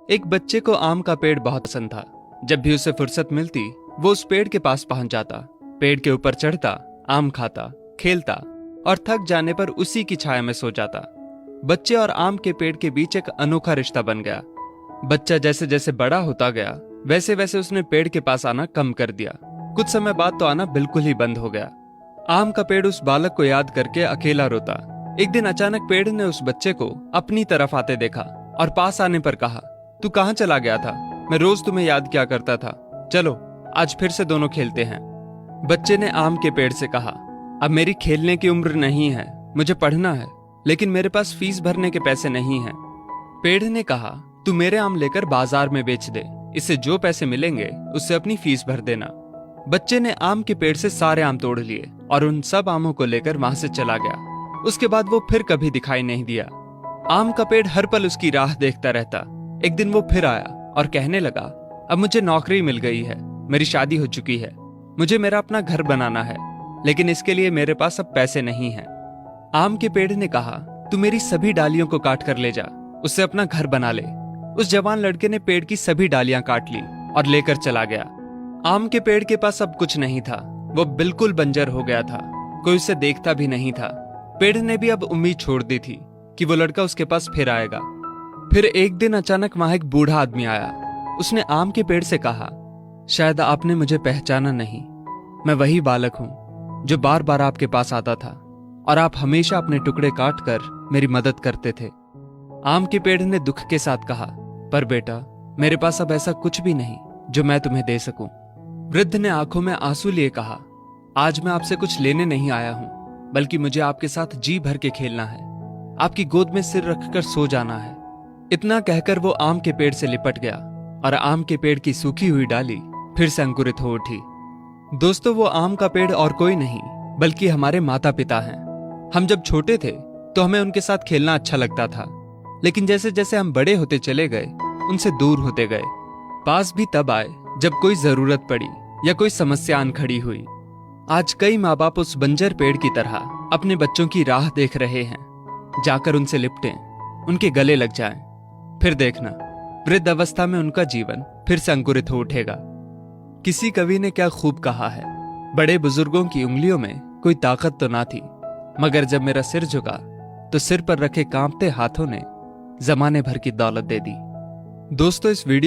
एक बच्चे को आम का पेड़ बहुत पसंद था। जब भी उसे फुर्सत मिलती वो उस पेड़ के पास पहुंच जाता, पेड़ के ऊपर चढ़ता, आम खाता, खेलता और थक जाने पर उसी की छाया में सो जाता। बच्चे और आम के पेड़ के बीच एक अनोखा रिश्ता बन गया। बच्चा जैसे जैसे बड़ा होता गया वैसे वैसे उसने पेड़ के पास आना कम कर दिया। कुछ समय बाद तो आना बिल्कुल ही बंद हो गया। आम का पेड़ उस बालक को याद करके अकेला रोता। एक दिन अचानक पेड़ ने उस बच्चे को अपनी तरफ आते देखा और पास आने पर कहा, तू कहाँ चला गया था? मैं रोज तुम्हें याद किया करता था। चलो आज फिर से दोनों खेलते हैं। बच्चे ने आम के पेड़ से कहा, अब मेरी खेलने की उम्र नहीं है, मुझे पढ़ना है, लेकिन मेरे पास फीस भरने के पैसे नहीं हैं। पेड़ ने कहा, तू मेरे आम लेकर बाजार में बेच दे, इससे जो पैसे मिलेंगे उससे अपनी फीस भर देना। बच्चे ने आम के पेड़ से सारे आम तोड़ लिए और उन सब आमों को लेकर वहां से चला गया। उसके बाद वो फिर कभी दिखाई नहीं दिया। आम का पेड़ हर पल उसकी राह देखता रहता। एक दिन वो फिर आया और कहने लगा, अब मुझे नौकरी मिल गई है, मेरी शादी हो चुकी है, मुझे मेरा अपना घर बनाना है, लेकिन इसके लिए मेरे पास अब पैसे नहीं हैं। आम के पेड़ ने कहा, तू मेरी सभी डालियों को काट कर ले जा, उससे अपना घर बना ले। उस जवान लड़के ने पेड़ की सभी डालियां काट ली और लेकर चला गया। आम के पेड़ के पास अब कुछ नहीं था, वो बिल्कुल बंजर हो गया था, कोई उसे देखता भी नहीं था। पेड़ ने भी अब उम्मीद छोड़ दी थी कि वो लड़का उसके पास फिर आएगा। फिर एक दिन अचानक वहां एक बूढ़ा आदमी आया। उसने आम के पेड़ से कहा, शायद आपने मुझे पहचाना नहीं, मैं वही बालक हूं जो बार बार आपके पास आता था और आप हमेशा अपने टुकड़े काट कर मेरी मदद करते थे। आम के पेड़ ने दुख के साथ कहा, पर बेटा मेरे पास अब ऐसा कुछ भी नहीं जो मैं तुम्हें दे सकूं। वृद्ध ने आंखों में आंसू लिए कहा, आज मैं आपसे कुछ लेने नहीं आया हूं, बल्कि मुझे आपके साथ जी भर के खेलना है, आपकी गोद में सिर रखकर सो जाना है। इतना कहकर वो आम के पेड़ से लिपट गया और आम के पेड़ की सूखी हुई डाली फिर से अंकुरित हो उठी। दोस्तों, वो आम का पेड़ और कोई नहीं बल्कि हमारे माता पिता हैं। हम जब छोटे थे तो हमें उनके साथ खेलना अच्छा लगता था, लेकिन जैसे जैसे हम बड़े होते चले गए उनसे दूर होते गए। पास भी तब आए जब कोई जरूरत पड़ी या कोई समस्या आन खड़ी हुई। आज कई माँ बाप उस बंजर पेड़ की तरह अपने बच्चों की राह देख रहे हैं, जाकर उनसे लिपटें, उनके गले लग जाएं। फिर देखना वृद्ध अवस्था में उनका जीवन फिर से अंकुरित हो उठेगा। किसी कवि ने क्या खूब कहा है, बड़े बुजुर्गों की उंगलियों में कोई ताकत तो ना थी, मगर जब मेरा सिर झुका तो सिर पर रखे कांपते हाथों ने जमाने भर की दौलत दे दी। दोस्तों, इस वीडियो